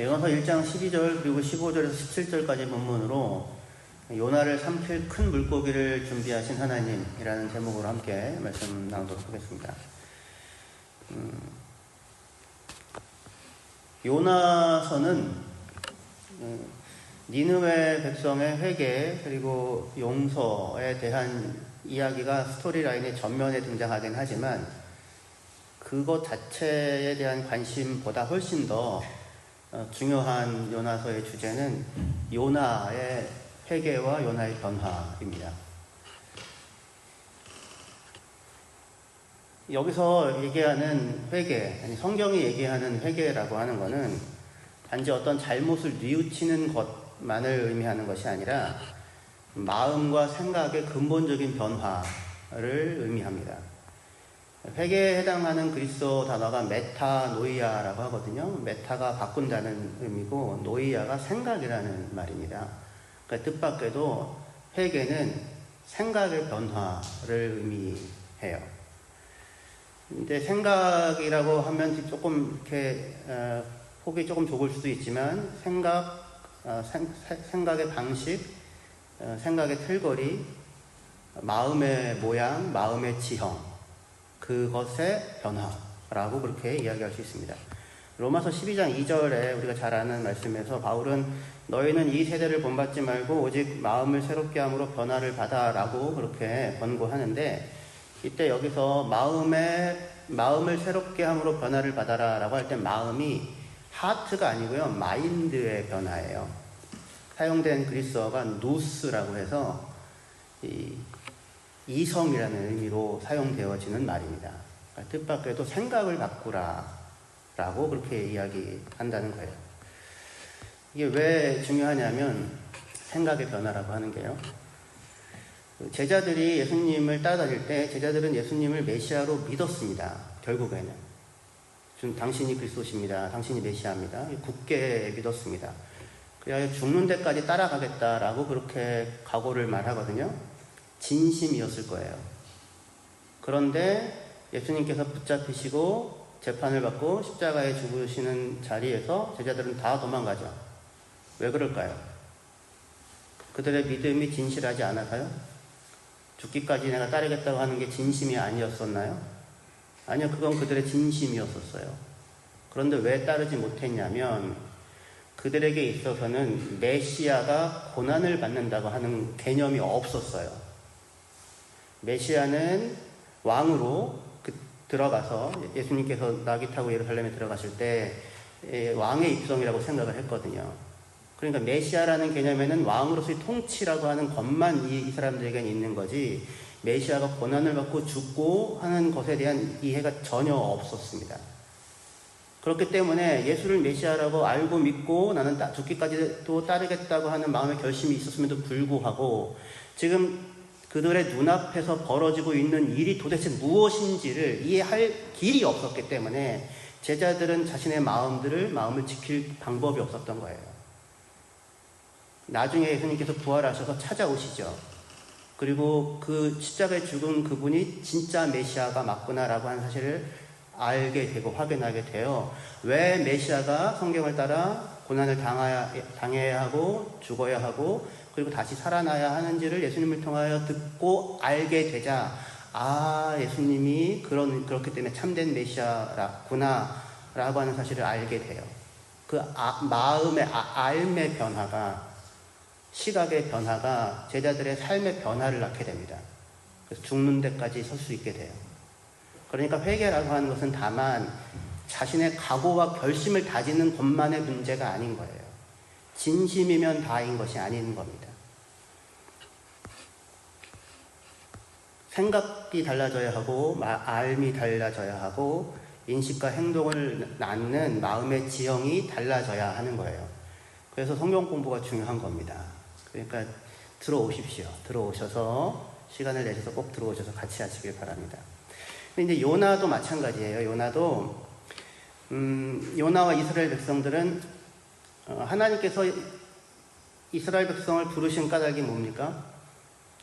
요나서 1장 12절 그리고 15절에서 17절까지 본문으로 요나를 삼킬 큰 물고기를 준비하신 하나님이라는 제목으로 함께 말씀 나누도록 하겠습니다. 요나서는 니느웨 백성의 회개 그리고 용서에 대한 이야기가 스토리라인의 전면에 등장하긴 하지만 그것 자체에 대한 관심보다 훨씬 더 중요한 요나서의 주제는 요나의 회개와 요나의 변화입니다. 여기서 얘기하는 회개, 아니 성경이 얘기하는 회개라고 하는 것은 단지 어떤 잘못을 뉘우치는 것만을 의미하는 것이 아니라 마음과 생각의 근본적인 변화를 의미합니다. 회개에 해당하는 그리스어 단어가 메타노이아라고 하거든요. 메타가 바꾼다는 의미고 노이아가 생각이라는 말입니다. 그러니까 뜻밖에도 회개는 생각의 변화를 의미해요. 근데 생각이라고 하면 조금 이렇게 폭이 조금 좁을 수도 있지만 생각의 방식, 생각의 틀거리, 마음의 모양, 마음의 지형 그것의 변화라고 그렇게 이야기할 수 있습니다. 로마서 12장 2절에 우리가 잘 아는 말씀에서 바울은 너희는 이 세대를 본받지 말고 오직 마음을 새롭게 함으로 변화를 받아 라고 그렇게 권고하는데 이때 여기서 마음을 새롭게 함으로 변화를 받아라 라고 할 때 마음이 하트가 아니고요 마인드의 변화예요. 사용된 그리스어가 누스라고 해서 이성이라는 의미로 사용되어지는 말입니다. 그러니까 뜻밖에도 생각을 바꾸라 라고 그렇게 이야기한다는 거예요. 이게 왜 중요하냐면 생각의 변화라고 하는 게요. 제자들이 예수님을 따라다닐 때 제자들은 예수님을 메시아로 믿었습니다. 결국에는 당신이 그리스도십니다. 당신이 메시아입니다. 굳게 믿었습니다. 그래야 죽는 데까지 따라가겠다라고 그렇게 각오를 말하거든요. 진심이었을 거예요. 그런데 예수님께서 붙잡히시고 재판을 받고 십자가에 죽으시는 자리에서 제자들은 다 도망가죠. 왜 그럴까요? 그들의 믿음이 진실하지 않아서요? 죽기까지 내가 따르겠다고 하는 게 진심이 아니었었나요? 아니요, 그건 그들의 진심이었었어요. 그런데 왜 따르지 못했냐면 그들에게 있어서는 메시아가 고난을 받는다고 하는 개념이 없었어요. 메시아는 왕으로 들어가서 예수님께서 나귀 타고 예루살렘에 들어가실 때 왕의 입성이라고 생각을 했거든요. 그러니까 메시아라는 개념에는 왕으로서의 통치라고 하는 것만 이 사람들에게는 있는 거지 메시아가 고난을 받고 죽고 하는 것에 대한 이해가 전혀 없었습니다. 그렇기 때문에 예수를 메시아라고 알고 믿고 나는 죽기까지도 따르겠다고 하는 마음의 결심이 있었음에도 불구하고 지금 그들의 눈앞에서 벌어지고 있는 일이 도대체 무엇인지를 이해할 길이 없었기 때문에 제자들은 자신의 마음을 지킬 방법이 없었던 거예요. 나중에 예수님께서 부활하셔서 찾아오시죠. 그리고 그 십자가에 죽은 그분이 진짜 메시아가 맞구나라고 하는 사실을 알게 되고 확인하게 돼요. 왜 메시아가 성경을 따라 고난을 당해야 하고 죽어야 하고 그리고 다시 살아나야 하는지를 예수님을 통하여 듣고 알게 되자 예수님이 그렇기 때문에 참된 메시아구나 라고 하는 사실을 알게 돼요. 그 마음의 알의 변화가 시각의 변화가 제자들의 삶의 변화를 낳게 됩니다. 그래서 죽는 데까지 설 수 있게 돼요. 그러니까 회개라고 하는 것은 다만 자신의 각오와 결심을 다지는 것만의 문제가 아닌 거예요. 진심이면 다인 것이 아닌 겁니다. 생각이 달라져야 하고 알미 달라져야 하고 인식과 행동을 낳는 마음의 지형이 달라져야 하는 거예요. 그래서 성경 공부가 중요한 겁니다. 그러니까 들어오셔서 시간을 내셔서 꼭 들어오셔서 같이 하시길 바랍니다. 근데 이제 요나도 마찬가지예요. 요나와 이스라엘 백성들은 하나님께서 이스라엘 백성을 부르신 까닭이 뭡니까?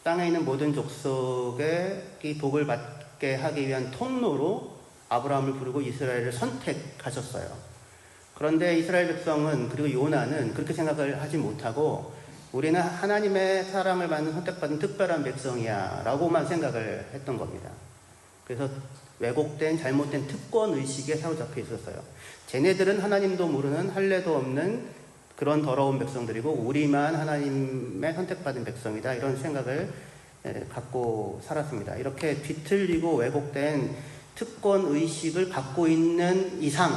땅에 있는 모든 족속의 이 복을 받게 하기 위한 통로로 아브라함을 부르고 이스라엘을 선택하셨어요. 그런데 이스라엘 백성은, 그리고 요나는 그렇게 생각을 하지 못하고 우리는 하나님의 사랑을 받는 선택받은 특별한 백성이야 라고만 생각을 했던 겁니다. 그래서 왜곡된 잘못된 특권의식에 사로잡혀 있었어요. 쟤네들은 하나님도 모르는 할례도 없는 그런 더러운 백성들이고 우리만 하나님의 선택받은 백성이다, 이런 생각을 갖고 살았습니다. 이렇게 뒤틀리고 왜곡된 특권의식을 갖고 있는 이상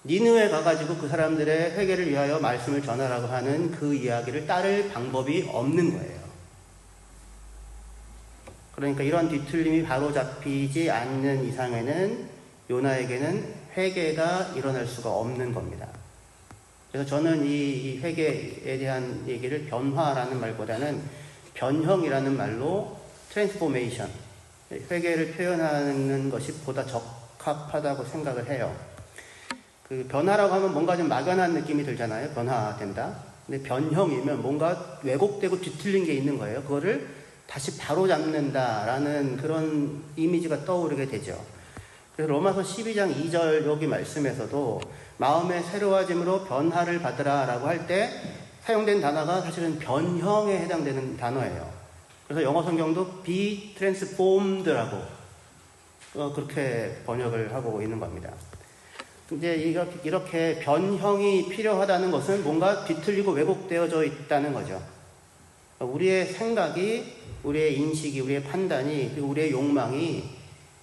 니느웨 가가지고 그 사람들의 회개를 위하여 말씀을 전하라고 하는 그 이야기를 따를 방법이 없는 거예요. 그러니까 이런 뒤틀림이 바로 잡히지 않는 이상에는 요나에게는 회개가 일어날 수가 없는 겁니다. 그래서 저는 이 회개에 대한 얘기를 변화라는 말보다는 변형이라는 말로 트랜스포메이션, 회개를 표현하는 것이 보다 적합하다고 생각을 해요. 그 변화라고 하면 뭔가 좀 막연한 느낌이 들잖아요. 변화된다. 근데 변형이면 뭔가 왜곡되고 뒤틀린 게 있는 거예요. 그거를 다시 바로잡는다라는 그런 이미지가 떠오르게 되죠. 그래서 로마서 12장 2절 여기 말씀에서도 마음의 새로워짐으로 변화를 받으라라고 할 때 사용된 단어가 사실은 변형에 해당되는 단어예요. 그래서 영어 성경도 be transformed라고 그렇게 번역을 하고 있는 겁니다. 이제 이렇게 변형이 필요하다는 것은 뭔가 뒤틀리고 왜곡되어져 있다는 거죠. 우리의 생각이, 우리의 인식이, 우리의 판단이, 그리고 우리의 욕망이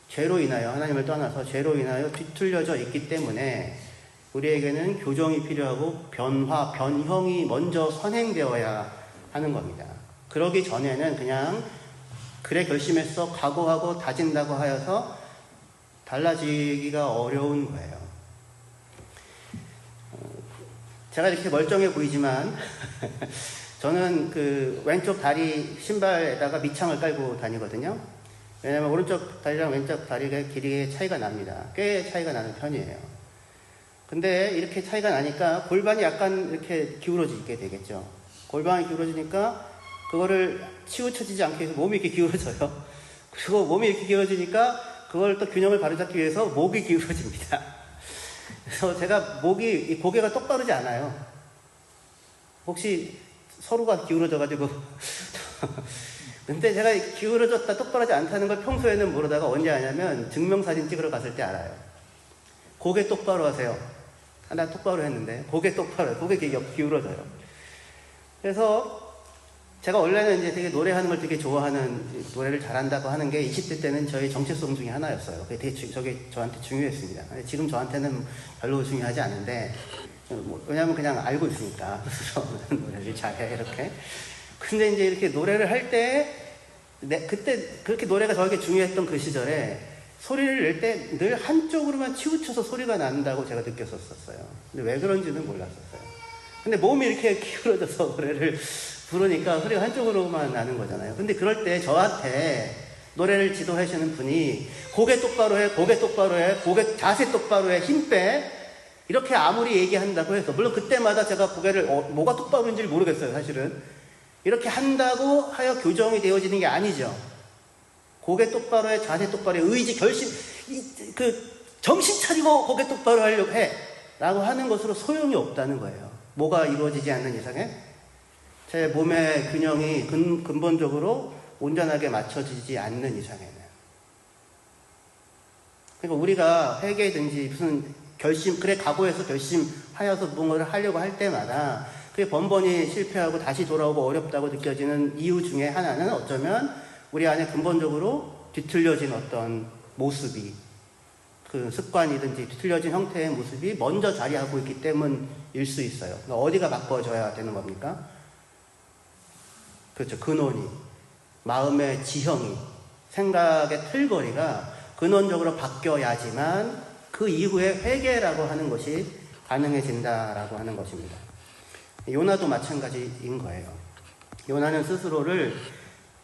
죄로 인하여, 하나님을 떠나서 죄로 인하여 뒤틀려져 있기 때문에 우리에게는 교정이 필요하고 변형이 먼저 선행되어야 하는 겁니다. 그러기 전에는 그냥 그래 결심했어, 각오하고 다진다고 하여서 달라지기가 어려운 거예요. 제가 이렇게 멀쩡해 보이지만 저는 그 왼쪽 다리 신발에다가 밑창을 깔고 다니거든요. 왜냐면 오른쪽 다리랑 왼쪽 다리의 길이의 차이가 납니다. 꽤 차이가 나는 편이에요. 근데 이렇게 차이가 나니까 골반이 약간 이렇게 기울어지게 되겠죠. 골반이 기울어지니까 그거를 치우쳐지지 않게 해서 몸이 이렇게 기울어져요. 그리고 몸이 이렇게 기울어지니까 그걸 또 균형을 바로잡기 위해서 목이 기울어집니다. 그래서 제가 이 고개가 똑바르지 않아요. 혹시 서로가 기울어져가지고. 근데 제가 기울어졌다 똑바르지 않다는 걸 평소에는 모르다가 언제 아냐면 증명사진 찍으러 갔을 때 알아요. 고개 똑바로 하세요. 나 똑바로 했는데 고개 똑바로 해요. 고개 기울어져요. 그래서 제가 원래는 이제 되게 노래하는 걸 되게 좋아하는, 노래를 잘한다고 하는 게 20대 때는 저희 정체성 중에 하나였어요. 저게 저한테 중요했습니다. 지금 저한테는 별로 중요하지 않은데, 왜냐면 그냥 알고 있으니까. 노래를 잘해, 이렇게. 근데 이제 이렇게 노래를 할 때, 그때 그렇게 노래가 저에게 중요했던 그 시절에 소리를 낼 때 늘 한쪽으로만 치우쳐서 소리가 난다고 제가 느꼈었어요. 근데 왜 그런지는 몰랐었어요. 근데 몸이 이렇게 기울어져서 노래를 부르니까 소리가 한쪽으로만 나는 거잖아요. 근데 그럴 때 저한테 노래를 지도하시는 분이 고개 똑바로 해, 고개 똑바로 해, 자세 똑바로 해, 힘 빼, 이렇게 아무리 얘기한다고 해서, 물론 그때마다 제가 고개를 뭐가 똑바로인지 모르겠어요. 사실은 이렇게 한다고 하여 교정이 되어지는 게 아니죠. 고개 똑바로 해, 자세 똑바로 해, 의지, 결심, 정신 차리고 고개 똑바로 하려고 해 라고 하는 것으로 소용이 없다는 거예요. 뭐가 이루어지지 않는 이상에 제 몸의 균형이 근본적으로 온전하게 맞춰지지 않는 이상에는. 그러니까 우리가 회개든지 무슨 각오해서 결심하여서 뭔가를 하려고 할 때마다 그게 번번이 실패하고 다시 돌아오고 어렵다고 느껴지는 이유 중에 하나는 어쩌면 우리 안에 근본적으로 뒤틀려진 어떤 모습이, 그 습관이든지 뒤틀려진 형태의 모습이 먼저 자리하고 있기 때문일 수 있어요. 그러니까 어디가 바꿔져야 되는 겁니까? 그렇죠. 근원이, 마음의 지형이, 생각의 틀거리가 근원적으로 바뀌어야지만 그 이후에 회개라고 하는 것이 가능해진다라고 하는 것입니다. 요나도 마찬가지인 거예요. 요나는 스스로를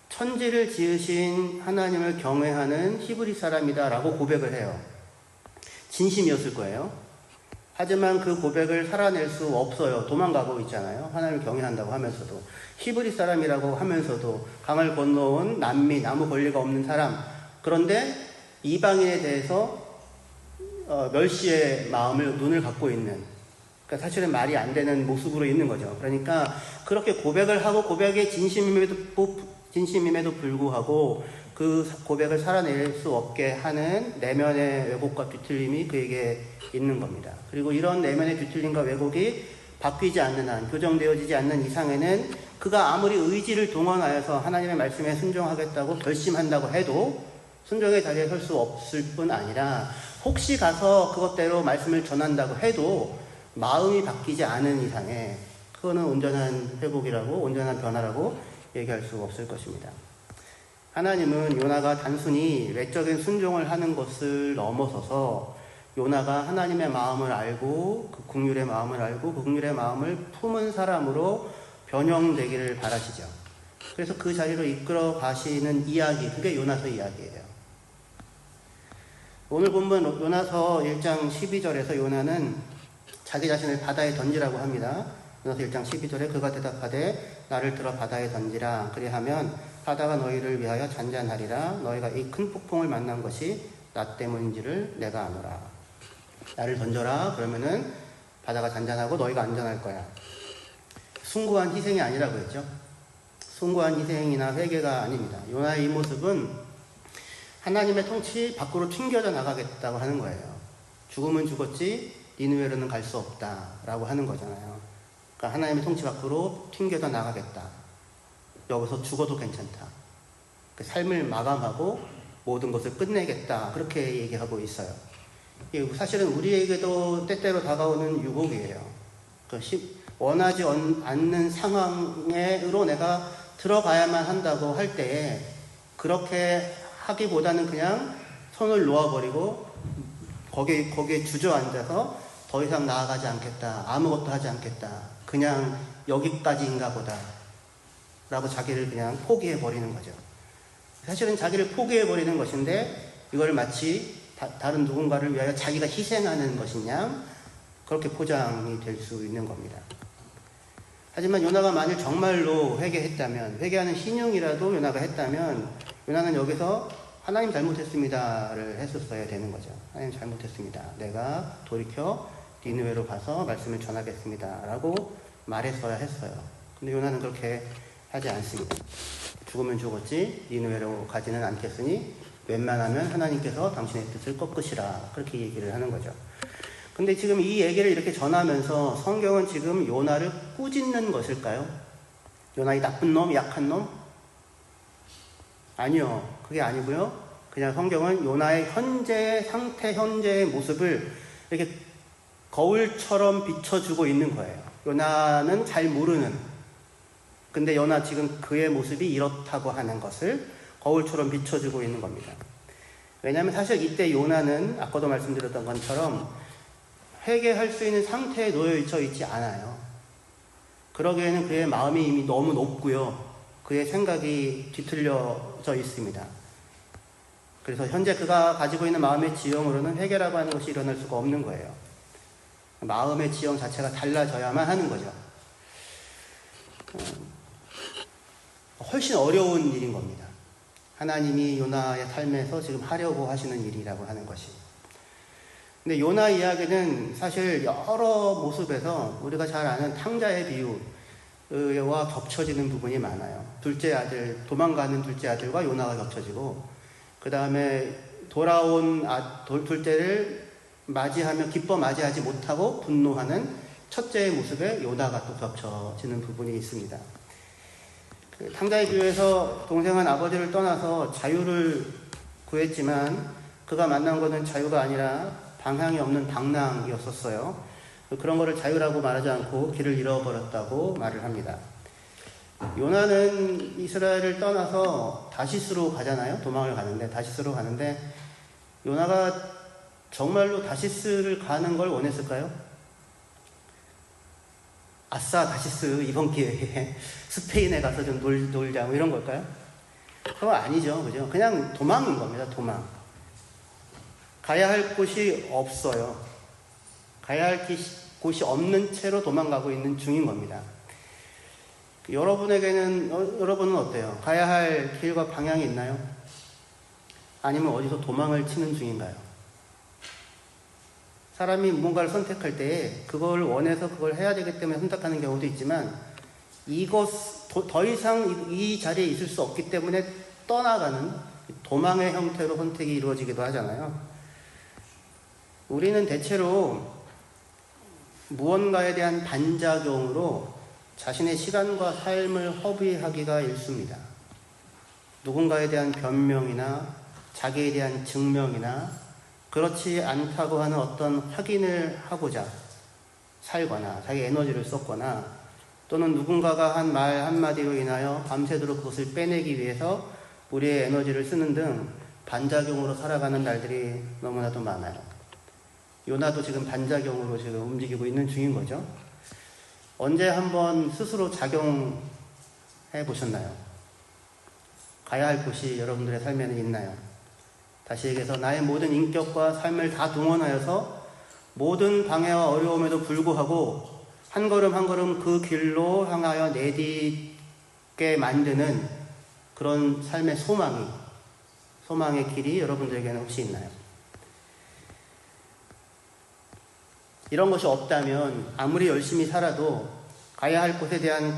천지를 지으신 하나님을 경외하는 히브리 사람이다라고 고백을 해요. 진심이었을 거예요. 하지만 그 고백을 살아낼 수 없어요. 도망가고 있잖아요. 하나님을 경외한다고 하면서도. 히브리 사람이라고 하면서도 강을 건너온 남미, 아무 권리가 없는 사람. 그런데 이방인에 대해서 멸시의 마음을, 눈을 갖고 있는, 그러니까 사실은 말이 안 되는 모습으로 있는 거죠. 그러니까 그렇게 고백을 하고 고백의 진심임에도 불구하고 그 고백을 살아낼 수 없게 하는 내면의 왜곡과 뒤틀림이 그에게 있는 겁니다. 그리고 이런 내면의 뒤틀림과 왜곡이 바뀌지 않는 한, 교정되어지지 않는 이상에는 그가 아무리 의지를 동원하여서 하나님의 말씀에 순종하겠다고 결심한다고 해도 순종의 자리에 설 수 없을 뿐 아니라 혹시 가서 그것대로 말씀을 전한다고 해도 마음이 바뀌지 않은 이상에 그거는 온전한 회복이라고, 온전한 변화라고 얘기할 수 없을 것입니다. 하나님은 요나가 단순히 외적인 순종을 하는 것을 넘어서서 요나가 하나님의 마음을 알고 그 긍휼의 마음을 알고 그 긍휼의 마음을 품은 사람으로 변형되기를 바라시죠. 그래서 그 자리로 이끌어 가시는 이야기, 그게 요나서 이야기예요. 오늘 본문 요나서 1장 12절에서 요나는 자기 자신을 바다에 던지라고 합니다. 요나서 1장 12절에 그가 대답하되 나를 들어 바다에 던지라. 그리하면 바다가 너희를 위하여 잔잔하리라. 너희가 이 큰 폭풍을 만난 것이 나 때문인지를 내가 아노라. 나를 던져라. 그러면은 바다가 잔잔하고 너희가 안전할 거야. 숭고한 희생이 아니라고 했죠. 숭고한 희생이나 회개가 아닙니다. 요나의 이 모습은 하나님의 통치 밖으로 튕겨져 나가겠다고 하는 거예요. 죽으면 죽었지 니느웨로는 갈 수 없다라고 하는 거잖아요. 그러니까 하나님의 통치 밖으로 튕겨져 나가겠다. 여기서 죽어도 괜찮다. 그 삶을 마감하고 모든 것을 끝내겠다. 그렇게 얘기하고 있어요. 사실은 우리에게도 때때로 다가오는 유혹이에요. 원하지 않는 상황으로 내가 들어가야만 한다고 할 때에 그렇게 하기보다는 그냥 손을 놓아버리고 거기에 주저앉아서 더 이상 나아가지 않겠다. 아무것도 하지 않겠다. 그냥 여기까지인가 보다. 라고 자기를 그냥 포기해버리는 거죠. 사실은 자기를 포기해버리는 것인데 이걸 마치 다른 누군가를 위하여 자기가 희생하는 것이냐 그렇게 포장이 될 수 있는 겁니다. 하지만 요나가 만일 정말로 회개했다면, 회개하는 신용이라도 요나가 했다면 요나는 여기서 하나님 잘못했습니다를 했었어야 되는 거죠. 하나님 잘못했습니다. 내가 돌이켜 니느웨로 가서 말씀을 전하겠습니다. 라고 말했어야 했어요. 근데 요나는 그렇게 하지 않습니다. 죽으면 죽었지 니느웨로 가지는 않겠으니 웬만하면 하나님께서 당신의 뜻을 꺾으시라. 그렇게 얘기를 하는 거죠. 근데 지금 이 얘기를 이렇게 전하면서 성경은 지금 요나를 꾸짖는 것일까요? 요나 이 나쁜 놈, 약한 놈? 아니요. 그게 아니고요. 그냥 성경은 요나의 현재의 상태, 현재의 모습을 이렇게 거울처럼 비춰주고 있는 거예요. 요나는 잘 모르는, 근데 요나 지금 그의 모습이 이렇다고 하는 것을 거울처럼 비춰주고 있는 겁니다. 왜냐하면 사실 이때 요나는 아까도 말씀드렸던 것처럼 회개할 수 있는 상태에 놓여져 있지 않아요. 그러기에는 그의 마음이 이미 너무 높고요. 그의 생각이 뒤틀려져 있습니다. 그래서 현재 그가 가지고 있는 마음의 지형으로는 회개라고 하는 것이 일어날 수가 없는 거예요. 마음의 지형 자체가 달라져야만 하는 거죠. 훨씬 어려운 일인 겁니다. 하나님이 요나의 삶에서 지금 하려고 하시는 일이라고 하는 것이. 근데 요나 이야기는 사실 여러 모습에서 우리가 잘 아는 탕자의 비유와 겹쳐지는 부분이 많아요. 둘째 아들, 도망가는 둘째 아들과 요나가 겹쳐지고, 그 다음에 돌아온 둘째를 맞이하며 기뻐 맞이하지 못하고 분노하는 첫째의 모습에 요나가 또 겹쳐지는 부분이 있습니다. 그 탕자의 비유에서 동생은 아버지를 떠나서 자유를 구했지만 그가 만난 것은 자유가 아니라 방향이 없는 방랑이었었어요. 그런 거를 자유라고 말하지 않고 길을 잃어버렸다고 말을 합니다. 요나는 이스라엘을 떠나서 다시스로 가잖아요. 도망을 가는데, 다시스로 가는데 요나가 정말로 다시스를 가는 걸 원했을까요? 아싸, 다시스 이번 기회에 스페인에 가서 좀 놀자 뭐 이런 걸까요? 그거 아니죠. 그죠? 그냥 도망인 겁니다. 도망. 가야 할 곳이 없어요. 가야 할 곳이 없는 채로 도망가고 있는 중인 겁니다. 여러분은 어때요? 가야 할 길과 방향이 있나요? 아니면 어디서 도망을 치는 중인가요? 사람이 무언가를 선택할 때 그걸 원해서 그걸 해야 되기 때문에 선택하는 경우도 있지만 더 이상 이 자리에 있을 수 없기 때문에 떠나가는 도망의 형태로 선택이 이루어지기도 하잖아요. 우리는 대체로 무언가에 대한 반작용으로 자신의 시간과 삶을 허비하기가 일쑤입니다. 누군가에 대한 변명이나 자기에 대한 증명이나 그렇지 않다고 하는 어떤 확인을 하고자 살거나 자기 에너지를 썼거나 또는 누군가가 한 말 한마디로 인하여 밤새도록 그것을 빼내기 위해서 우리의 에너지를 쓰는 등 반작용으로 살아가는 날들이 너무나도 많아요. 요나도 지금 반작용으로 지금 움직이고 있는 중인 거죠. 언제 한번 스스로 작용해 보셨나요? 가야 할 곳이 여러분들의 삶에는 있나요? 다시 얘기해서 나의 모든 인격과 삶을 다 동원하여서 모든 방해와 어려움에도 불구하고 한 걸음 한 걸음 그 길로 향하여 내딛게 만드는 그런 삶의 소망의 길이 여러분들에게는 혹시 있나요? 이런 것이 없다면 아무리 열심히 살아도 가야 할 곳에 대한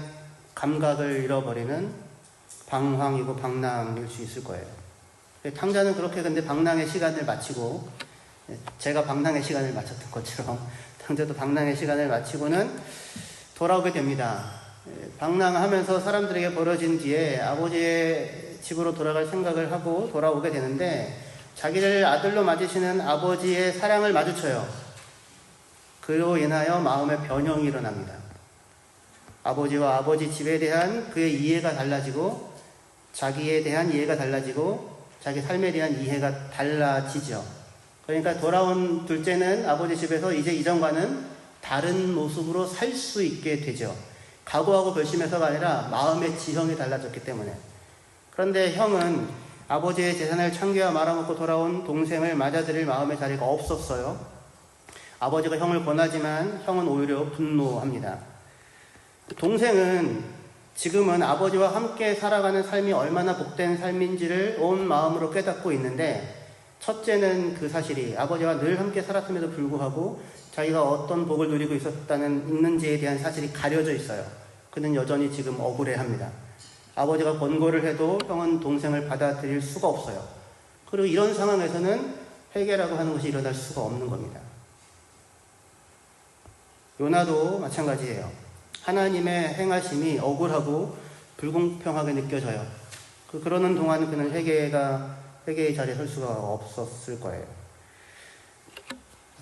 감각을 잃어버리는 방황이고 방랑일 수 있을 거예요. 탕자는 그렇게 근데 방랑의 시간을 마치고, 제가 방랑의 시간을 마쳤던 것처럼 탕자도 방랑의 시간을 마치고는 돌아오게 됩니다. 방랑하면서 사람들에게 벌어진 뒤에 아버지의 집으로 돌아갈 생각을 하고 돌아오게 되는데 자기를 아들로 맞으시는 아버지의 사랑을 마주쳐요. 그로 인하여 마음의 변형이 일어납니다. 아버지와 아버지 집에 대한 그의 이해가 달라지고 자기에 대한 이해가 달라지고 자기 삶에 대한 이해가 달라지죠. 그러니까 돌아온 둘째는 아버지 집에서 이제 이전과는 다른 모습으로 살 수 있게 되죠. 각오하고 결심해서가 아니라 마음의 지형이 달라졌기 때문에. 그런데 형은 아버지의 재산을 창기와 말아먹고 돌아온 동생을 맞아들일 마음의 자리가 없었어요. 아버지가 형을 권하지만 형은 오히려 분노합니다. 동생은 지금은 아버지와 함께 살아가는 삶이 얼마나 복된 삶인지를 온 마음으로 깨닫고 있는데 첫째는 그 사실이 아버지와 늘 함께 살았음에도 불구하고 자기가 어떤 복을 누리고 있는지에 대한 사실이 가려져 있어요. 그는 여전히 지금 억울해합니다. 아버지가 권고를 해도 형은 동생을 받아들일 수가 없어요. 그리고 이런 상황에서는 회개라고 하는 것이 일어날 수가 없는 겁니다. 요나도 마찬가지예요. 하나님의 행하심이 억울하고 불공평하게 느껴져요. 그러는 동안 그는 회개의 자리에 설 수가 없었을 거예요.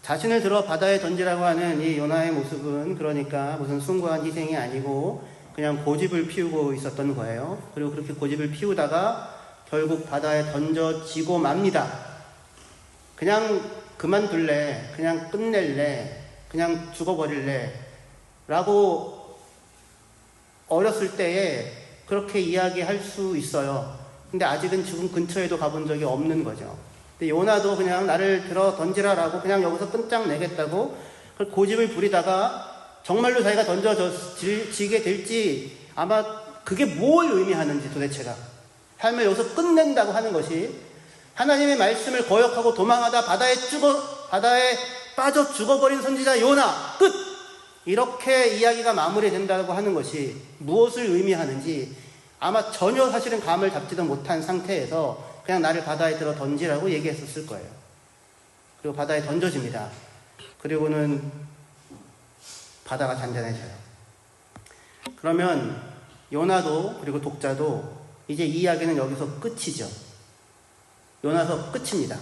자신을 들어 바다에 던지라고 하는 이 요나의 모습은 그러니까 무슨 숭고한 희생이 아니고 그냥 고집을 피우고 있었던 거예요. 그리고 그렇게 고집을 피우다가 결국 바다에 던져지고 맙니다. 그냥 그만둘래, 그냥 끝낼래, 그냥 죽어버릴래 라고 어렸을 때에 그렇게 이야기할 수 있어요. 근데 아직은 죽음 근처에도 가본 적이 없는 거죠. 근데 요나도 그냥 나를 들어 던지라라고 그냥 여기서 끝장내겠다고 고집을 부리다가 정말로 자기가 던져지게 될지 아마 그게 뭘 의미하는지 도대체가 삶을 여기서 끝낸다고 하는 것이 하나님의 말씀을 거역하고 도망하다 바다에 빠져 죽어버린 선지자 요나 끝! 이렇게 이야기가 마무리된다고 하는 것이 무엇을 의미하는지 아마 전혀 사실은 감을 잡지도 못한 상태에서 그냥 나를 바다에 들어 던지라고 얘기했었을 거예요. 그리고 바다에 던져집니다. 그리고는 바다가 잔잔해져요. 그러면 요나도 그리고 독자도 이제 이 이야기는 여기서 끝이죠. 요나서 끝입니다.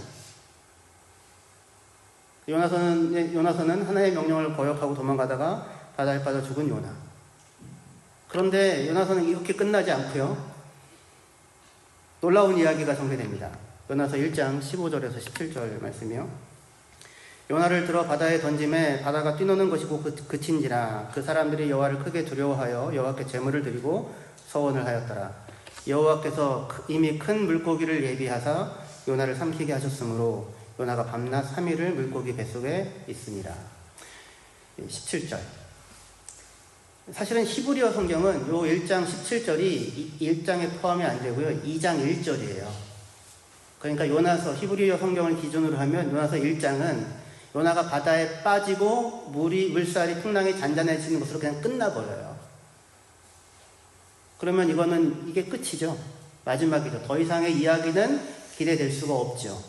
요나서는 하나님의 명령을 거역하고 도망가다가 바다에 빠져 죽은 요나. 그런데 요나서는 이렇게 끝나지 않고요. 놀라운 이야기가 전개됩니다. 요나서 1장 15절에서 17절 말씀이요. 요나를 들어 바다에 던짐에 바다가 뛰노는 것이고 그친지라 그 사람들이 여호와를 크게 두려워하여 여호와께 제물을 드리고 서원을 하였더라. 여호와께서 이미 큰 물고기를 예비하사 요나를 삼키게 하셨으므로 요나가 밤낮 3일을 물고기 뱃속에 있으니라. 17절. 사실은 히브리어 성경은 요 1장 17절이 1장에 포함이 안 되고요. 2장 1절이에요. 그러니까 요나서 히브리어 성경을 기준으로 하면 요나서 1장은 요나가 바다에 빠지고 물살이 풍랑이 잔잔해지는 것으로 그냥 끝나버려요. 그러면 이게 끝이죠. 마지막이죠. 더 이상의 이야기는 기대될 수가 없죠.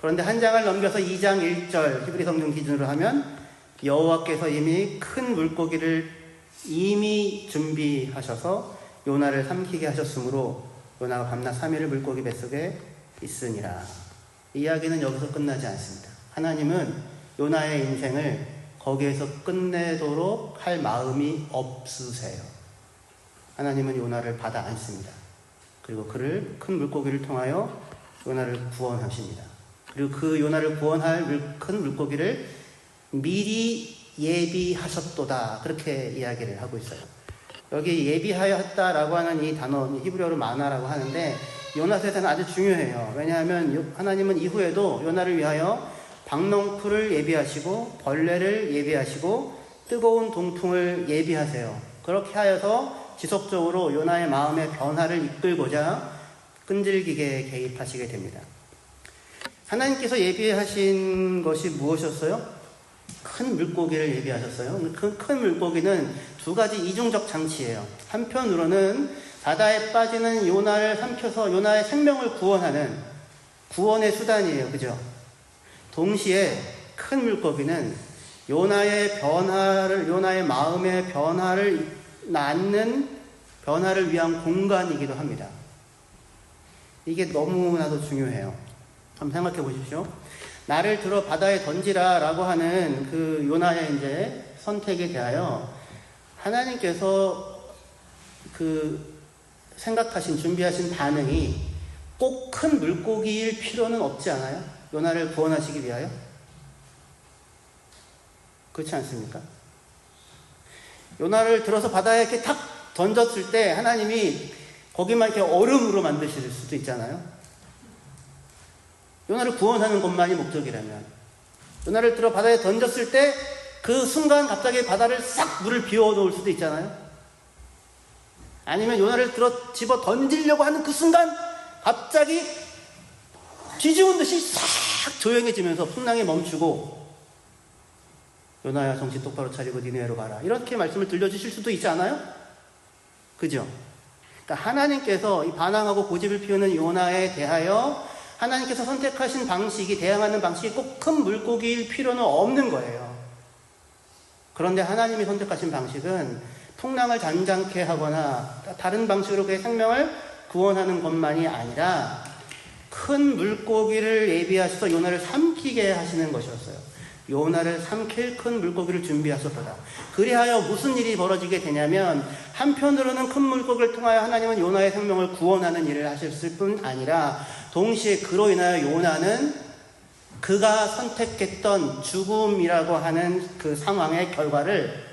그런데 한 장을 넘겨서 2장 1절 히브리 성경 기준으로 하면 여호와께서 이미 큰 물고기를 이미 준비하셔서 요나를 삼키게 하셨으므로 요나가 밤낮 3일을 물고기 뱃속에 있으니라. 이야기는 여기서 끝나지 않습니다. 하나님은 요나의 인생을 거기에서 끝내도록 할 마음이 없으세요. 하나님은 요나를 받아 안습니다. 그리고 그를 큰 물고기를 통하여 요나를 구원하십니다. 그리고 그 요나를 구원할 큰 물고기를 미리 예비하셨도다. 그렇게 이야기를 하고 있어요. 여기 예비하였다라고 하는 이 단어, 히브리어로 마나라고 하는데 요나서에서는 아주 중요해요. 왜냐하면 하나님은 이후에도 요나를 위하여 박농풀을 예비하시고 벌레를 예비하시고 뜨거운 동풍을 예비하세요. 그렇게 하여서 지속적으로 요나의 마음의 변화를 이끌고자 끈질기게 개입하시게 됩니다. 하나님께서 예비하신 것이 무엇이었어요? 큰 물고기를 예비하셨어요. 그 큰 물고기는 두 가지 이중적 장치예요. 한편으로는 바다에 빠지는 요나를 삼켜서 요나의 생명을 구원하는 구원의 수단이에요. 그죠? 동시에 큰 물고기는 요나의 마음의 변화를 낳는 변화를 위한 공간이기도 합니다. 이게 너무나도 중요해요. 한번 생각해 보십시오. 나를 들어 바다에 던지라 라고 하는 그 요나의 이제 선택에 대하여 하나님께서 준비하신 반응이 꼭 큰 물고기일 필요는 없지 않아요? 요나를 구원하시기 위하여? 그렇지 않습니까? 요나를 들어서 바다에 이렇게 탁 던졌을 때 하나님이 거기만 이렇게 얼음으로 만드실 수도 있잖아요. 요나를 구원하는 것만이 목적이라면 요나를 들어 바다에 던졌을 때 그 순간 갑자기 바다를 싹 물을 비워 놓을 수도 있잖아요. 아니면 요나를 들어 집어 던지려고 하는 그 순간 갑자기 뒤집은 듯이 싹 조용해지면서 풍랑이 멈추고 요나야 정신 똑바로 차리고 니네로 가라 이렇게 말씀을 들려주실 수도 있지 않아요? 그죠? 그러니까 하나님께서 이 반항하고 고집을 피우는 요나에 대하여 하나님께서 선택하신 방식이 대항하는 방식이 꼭 큰 물고기일 필요는 없는 거예요. 그런데 하나님이 선택하신 방식은 풍랑을 잔잔케 하거나 다른 방식으로 그의 생명을 구원하는 것만이 아니라 큰 물고기를 예비하셔서 요나를 삼키게 하시는 것이었어요. 요나를 삼킬 큰 물고기를 준비하셨다. 그리하여 무슨 일이 벌어지게 되냐면 한편으로는 큰 물고기를 통하여 하나님은 요나의 생명을 구원하는 일을 하셨을 뿐 아니라 동시에 그로 인하여 요나는 그가 선택했던 죽음이라고 하는 그 상황의 결과를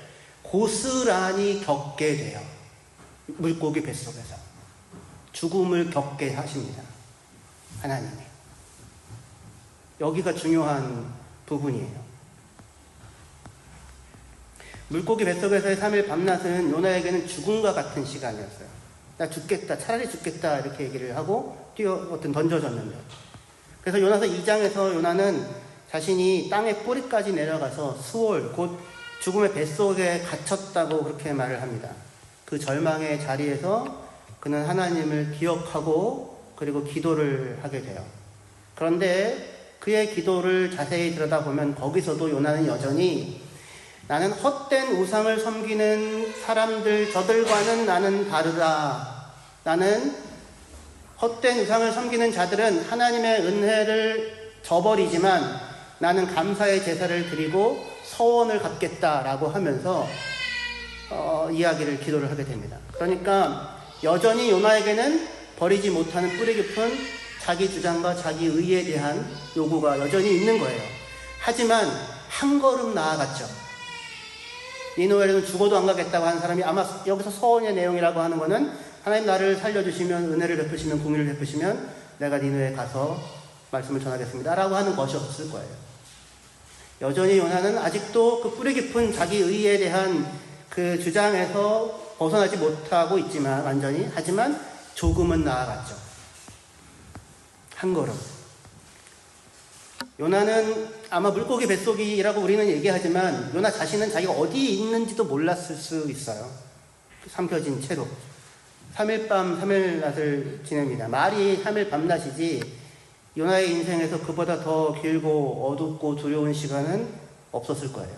고스란히 겪게 돼요. 물고기 뱃속에서 죽음을 겪게 하십니다. 하나님이. 여기가 중요한 부분이에요. 물고기 뱃속에서의 3일 밤낮은 요나에게는 죽음과 같은 시간이었어요. 나 죽겠다, 차라리 죽겠다 이렇게 얘기를 하고 던져졌는데. 그래서 요나서 2장에서 요나는 자신이 땅의 뿌리까지 내려가서 수월, 곧 죽음의 뱃속에 갇혔다고 그렇게 말을 합니다. 그 절망의 자리에서 그는 하나님을 기억하고 그리고 기도를 하게 돼요. 그런데 그의 기도를 자세히 들여다보면 거기서도 요나는 여전히 나는 헛된 우상을 섬기는 사람들 저들과는 나는 다르다. 나는 헛된 우상을 섬기는 자들은 하나님의 은혜를 저버리지만 나는 감사의 제사를 드리고 서원을 갚겠다라고 하면서 기도를 하게 됩니다. 그러니까 여전히 요나에게는 버리지 못하는 뿌리 깊은 자기 주장과 자기 의에 대한 요구가 여전히 있는 거예요. 하지만 한 걸음 나아갔죠. 니느웨는 죽어도 안 가겠다고 하는 사람이 아마 여기서 서원의 내용이라고 하는 거는 하나님 나를 살려주시면 은혜를 베푸시면 공의를 베푸시면 내가 니느웨에 가서 말씀을 전하겠습니다 라고 하는 것이었을 거예요. 여전히 요나는 아직도 그 뿌리 깊은 자기 의에 대한 그 주장에서 벗어나지 못하고 있지만 완전히 하지만 조금은 나아갔죠. 한 걸음. 요나는 아마 물고기 뱃속이라고 우리는 얘기하지만 요나 자신은 자기가 어디에 있는지도 몰랐을 수 있어요. 삼켜진 채로 3일 밤 3일 낮을 지냅니다. 말이 3일 밤낮이지 요나의 인생에서 그보다 더 길고 어둡고 두려운 시간은 없었을 거예요.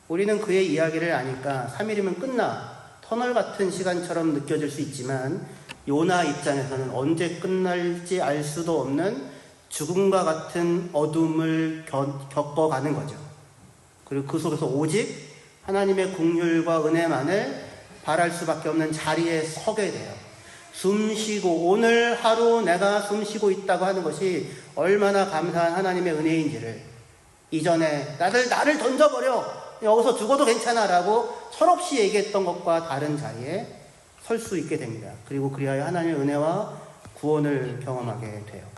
우리는 그의 이야기를 아니까 3일이면 끝나 터널 같은 시간처럼 느껴질 수 있지만 요나 입장에서는 언제 끝날지 알 수도 없는 죽음과 같은 어둠을 겪어가는 거죠. 그리고 그 속에서 오직 하나님의 긍휼과 은혜만을 바랄 수밖에 없는 자리에 서게 돼요. 숨쉬고 오늘 하루 내가 숨쉬고 있다고 하는 것이 얼마나 감사한 하나님의 은혜인지를 이전에 나를 던져버려 여기서 죽어도 괜찮아 라고 철없이 얘기했던 것과 다른 자리에 설 수 있게 됩니다. 그리고 그리하여 하나님의 은혜와 구원을 경험하게 돼요.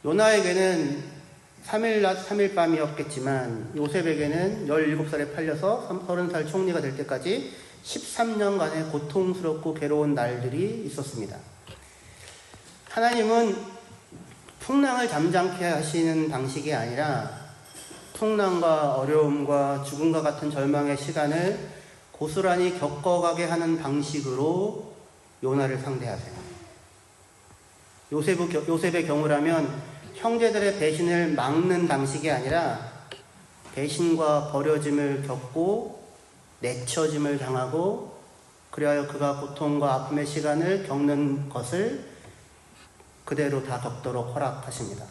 요나에게는 3일 낮 3일 밤이었겠지만 요셉에게는 17살에 팔려서 30살 총리가 될 때까지 13년간의 고통스럽고 괴로운 날들이 있었습니다. 하나님은 풍랑을 잠잠케 하시는 방식이 아니라 풍랑과 어려움과 죽음과 같은 절망의 시간을 고스란히 겪어가게 하는 방식으로 요나를 상대하세요. 요셉의 경우라면 형제들의 배신을 막는 방식이 아니라 배신과 버려짐을 겪고 내쳐짐을 당하고 그리하여 그가 고통과 아픔의 시간을 겪는 것을 그대로 다 겪도록 허락하십니다.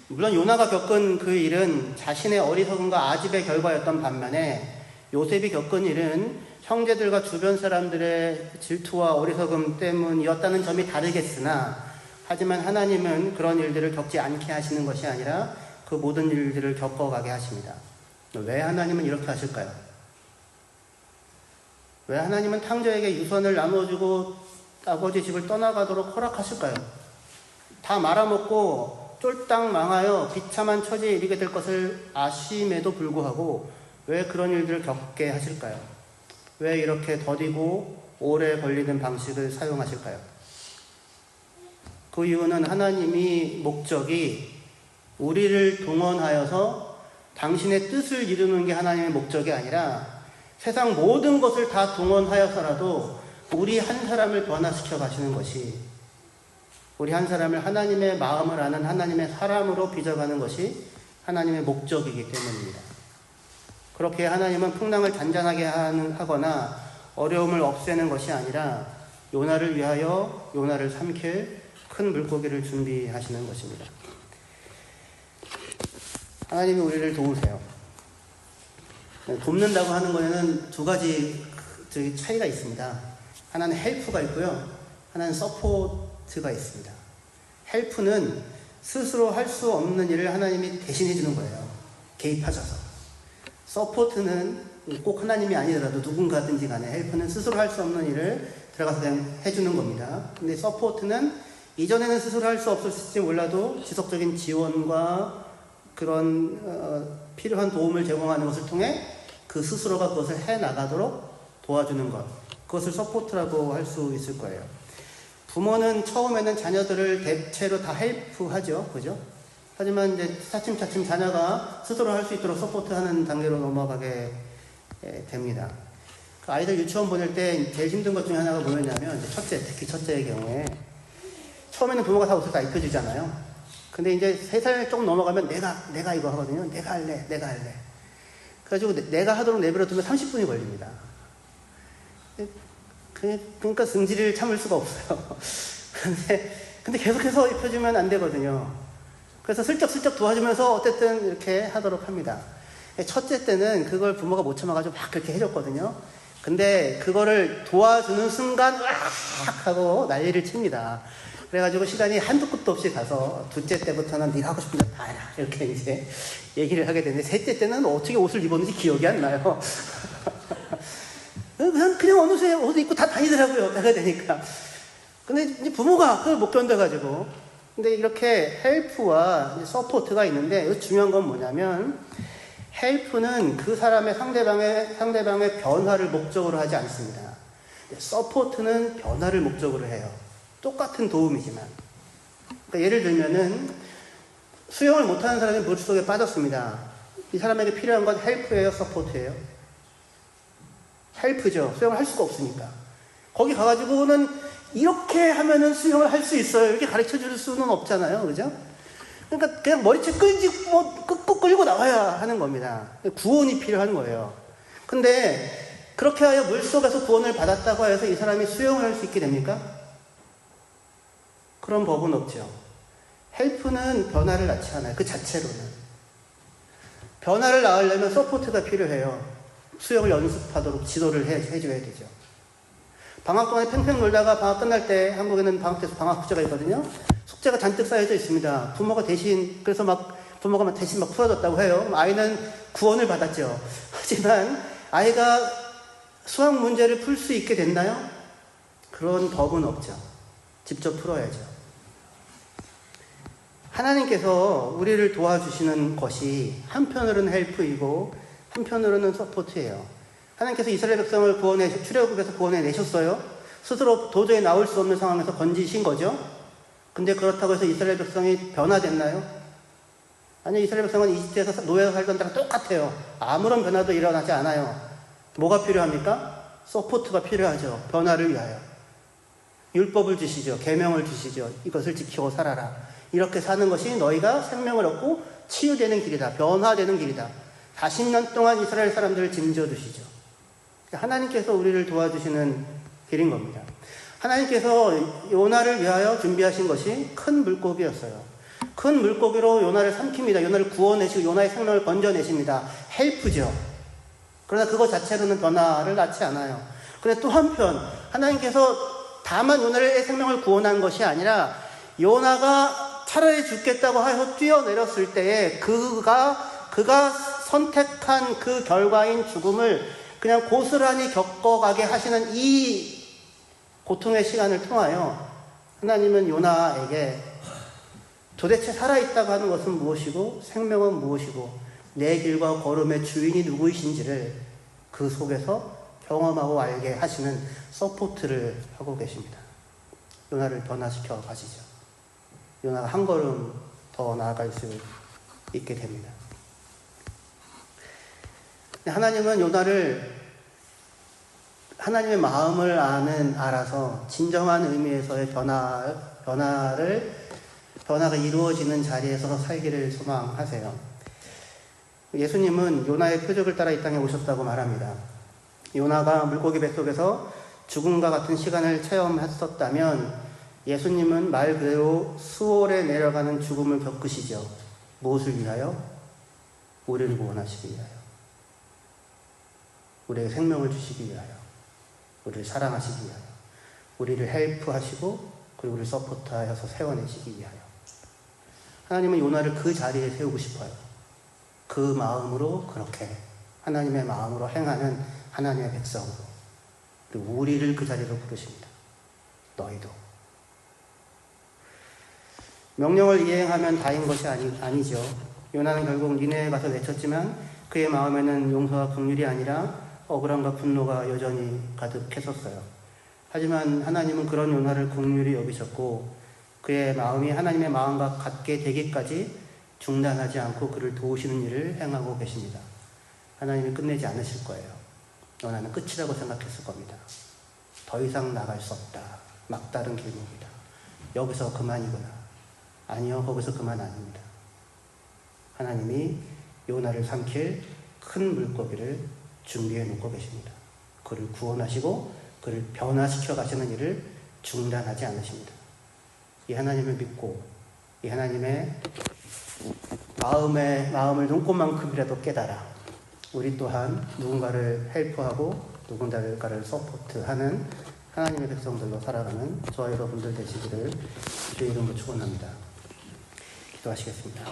물론 요나가 겪은 그 일은 자신의 어리석음과 아집의 결과였던 반면에 요셉이 겪은 일은 형제들과 주변 사람들의 질투와 어리석음 때문이었다는 점이 다르겠으나 하지만 하나님은 그런 일들을 겪지 않게 하시는 것이 아니라 그 모든 일들을 겪어가게 하십니다. 왜 하나님은 이렇게 하실까요? 왜 하나님은 탕자에게 유선을 나눠주고 아버지 집을 떠나가도록 허락하실까요? 다 말아먹고 쫄딱 망하여 비참한 처지에 이르게 될 것을 아심에도 불구하고 왜 그런 일들을 겪게 하실까요? 왜 이렇게 더디고 오래 걸리는 방식을 사용하실까요? 그 이유는 하나님이 목적이 우리를 동원하여서 당신의 뜻을 이루는 게 하나님의 목적이 아니라 세상 모든 것을 다 동원하여서라도 우리 한 사람을 변화시켜 가시는 것이 우리 한 사람을 하나님의 마음을 아는 하나님의 사람으로 빚어가는 것이 하나님의 목적이기 때문입니다. 그렇게 하나님은 풍랑을 잔잔하게 하거나 어려움을 없애는 것이 아니라 요나를 위하여 요나를 삼킬 큰 물고기를 준비하시는 것입니다. 하나님이 우리를 도우세요. 돕는다고 하는 거에는 두 가지 차이가 있습니다. 하나는 헬프가 있고요. 하나는 서포트가 있습니다. 헬프는 스스로 할 수 없는 일을 하나님이 대신해 주는 거예요. 개입하셔서. 서포트는 꼭 하나님이 아니더라도 누군가든지 간에 헬프는 스스로 할 수 없는 일을 들어가서 그냥 해주는 겁니다. 근데 서포트는 이전에는 스스로 할 수 없었을지 몰라도 지속적인 지원과 그런 필요한 도움을 제공하는 것을 통해 그 스스로가 그것을 해나가도록 도와주는 것. 그것을 서포트라고 할 수 있을 거예요. 부모는 처음에는 자녀들을 대체로 다 헬프하죠. 그죠? 하지만 이제 차츰차츰 자녀가 스스로 할 수 있도록 서포트하는 단계로 넘어가게 됩니다. 그 아이들 유치원 보낼 때 제일 힘든 것 중에 하나가 뭐였냐면 특히 첫째의 경우에 처음에는 부모가 다 옷을 다 입혀주잖아요. 근데 이제 3살 조금 넘어가면 내가 이거 하거든요. 내가 할래. 그래가지고 내가 하도록 내버려두면 30분이 걸립니다. 그러니까 승질을 참을 수가 없어요. 근데 계속해서 입혀주면 안 되거든요. 그래서 슬쩍슬쩍 도와주면서 어쨌든 이렇게 하도록 합니다. 첫째 때는 그걸 부모가 못 참아가지고 막 그렇게 해줬거든요. 근데 그거를 도와주는 순간 으악 하고 난리를 칩니다. 그래가지고 시간이 한두 끝도 없이 가서 둘째 때부터는 네가 하고 싶은 거 다 해라 이렇게 이제 얘기를 하게 되는데 셋째 때는 어떻게 옷을 입었는지 기억이 안 나요. 그냥 어느새 옷을 입고 다 다니더라고요. 내가 되니까. 근데 이제 부모가 그걸 못 견뎌가지고. 근데 이렇게 헬프와 서포트가 있는데 중요한 건 뭐냐면 헬프는 그 사람의 상대방의 변화를 목적으로 하지 않습니다. 서포트는 변화를 목적으로 해요. 똑같은 도움이지만. 그러니까 예를 들면은 수영을 못하는 사람이 물속에 빠졌습니다. 이 사람에게 필요한 건 헬프예요, 서포트예요? 헬프죠. 수영을 할 수가 없으니까. 거기 가가지고는 이렇게 하면은 수영을 할 수 있어요. 이렇게 가르쳐 줄 수는 없잖아요. 그죠? 그러니까 그냥 머리채 끌고 나와야 하는 겁니다. 구원이 필요한 거예요. 근데 그렇게 하여 물속에서 구원을 받았다고 해서 이 사람이 수영을 할 수 있게 됩니까? 그런 법은 없죠. 헬프는 변화를 낳지 않아요. 그 자체로는. 변화를 낳으려면 서포트가 필요해요. 수영을 연습하도록 지도를 해줘야 되죠. 방학 동안에 팽팽 놀다가 방학 끝날 때 한국에는 방학 때 방학 숙제가 있거든요. 숙제가 잔뜩 쌓여져 있습니다. 부모가 대신 풀어줬다고 해요. 아이는 구원을 받았죠. 하지만 아이가 수학 문제를 풀 수 있게 됐나요? 그런 법은 없죠. 직접 풀어야죠. 하나님께서 우리를 도와주시는 것이 한편으로는 헬프이고 한편으로는 서포트예요. 하나님께서 이스라엘 백성을 출애굽에서 구원해 내셨어요. 스스로 도저히 나올 수 없는 상황에서 건지신 거죠. 근데 그렇다고 해서 이스라엘 백성이 변화됐나요? 아니요. 이스라엘 백성은 이집트에서 노예로 살던 데랑 똑같아요. 아무런 변화도 일어나지 않아요. 뭐가 필요합니까? 서포트가 필요하죠. 변화를 위하여. 율법을 주시죠. 계명을 주시죠. 이것을 지키고 살아라. 이렇게 사는 것이 너희가 생명을 얻고 치유되는 길이다. 변화되는 길이다. 40년 동안 이스라엘 사람들을 짐져 두시죠. 하나님께서 우리를 도와주시는 길인 겁니다. 하나님께서 요나를 위하여 준비하신 것이 큰 물고기였어요. 큰 물고기로 요나를 삼킵니다. 요나를 구워내시고 요나의 생명을 건져내십니다. 헬프죠. 그러나 그것 자체로는 변화를 낳지 않아요. 그런데 또 한편 하나님께서 다만 요나의 생명을 구원한 것이 아니라 요나가 차라리 죽겠다고 하여 뛰어내렸을 때에 그가 선택한 그 결과인 죽음을 그냥 고스란히 겪어가게 하시는 이 고통의 시간을 통하여 하나님은 요나에게 도대체 살아있다고 하는 것은 무엇이고 생명은 무엇이고 내 길과 걸음의 주인이 누구이신지를 그 속에서 경험하고 알게 하시는 서포트를 하고 계십니다. 요나를 변화시켜 가시죠. 요나가 한 걸음 더 나아갈 수 있게 됩니다. 하나님은 요나를 하나님의 마음을 알아서 진정한 의미에서의 변화가 이루어지는 자리에서 살기를 소망하세요. 예수님은 요나의 표적을 따라 이 땅에 오셨다고 말합니다. 요나가 물고기 뱃속에서 죽음과 같은 시간을 체험했었다면 예수님은 말 그대로 수월에 내려가는 죽음을 겪으시죠. 무엇을 위하여? 우리를 구원하시기 위하여. 우리에게 생명을 주시기 위하여. 우리를 사랑하시기 위하여. 우리를 헬프하시고 그리고 우리를 서포트하여서 세워내시기 위하여. 하나님은 요나를 그 자리에 세우고 싶어요. 그 마음으로 그렇게 하나님의 마음으로 행하는 하나님의 백성으로. 그리고 우리를 그 자리로 부르십니다. 너희도. 명령을 이행하면 다인 것이 아니죠. 요나는 결국 니네에 가서 외쳤지만 그의 마음에는 용서와 긍휼이 아니라 억울함과 분노가 여전히 가득했었어요. 하지만 하나님은 그런 요나를 긍휼히 여기셨고 그의 마음이 하나님의 마음과 같게 되기까지 중단하지 않고 그를 도우시는 일을 행하고 계십니다. 하나님이 끝내지 않으실 거예요. 요나는 끝이라고 생각했을 겁니다. 더 이상 나갈 수 없다. 막다른 길목이다. 여기서 그만이구나. 아니요, 거기서 그만 아닙니다. 하나님이 요나를 삼킬 큰 물고기를 준비해 놓고 계십니다. 그를 구원하시고 그를 변화시켜 가시는 일을 중단하지 않으십니다. 이 하나님을 믿고 이 하나님의 마음을 눈꽃만큼이라도 깨달아 우리 또한 누군가를 헬프하고 누군가를 서포트하는 하나님의 백성들로 살아가는 저와 여러분들 되시기를 주의 이름으로 축원합니다. 기도하시겠습니다.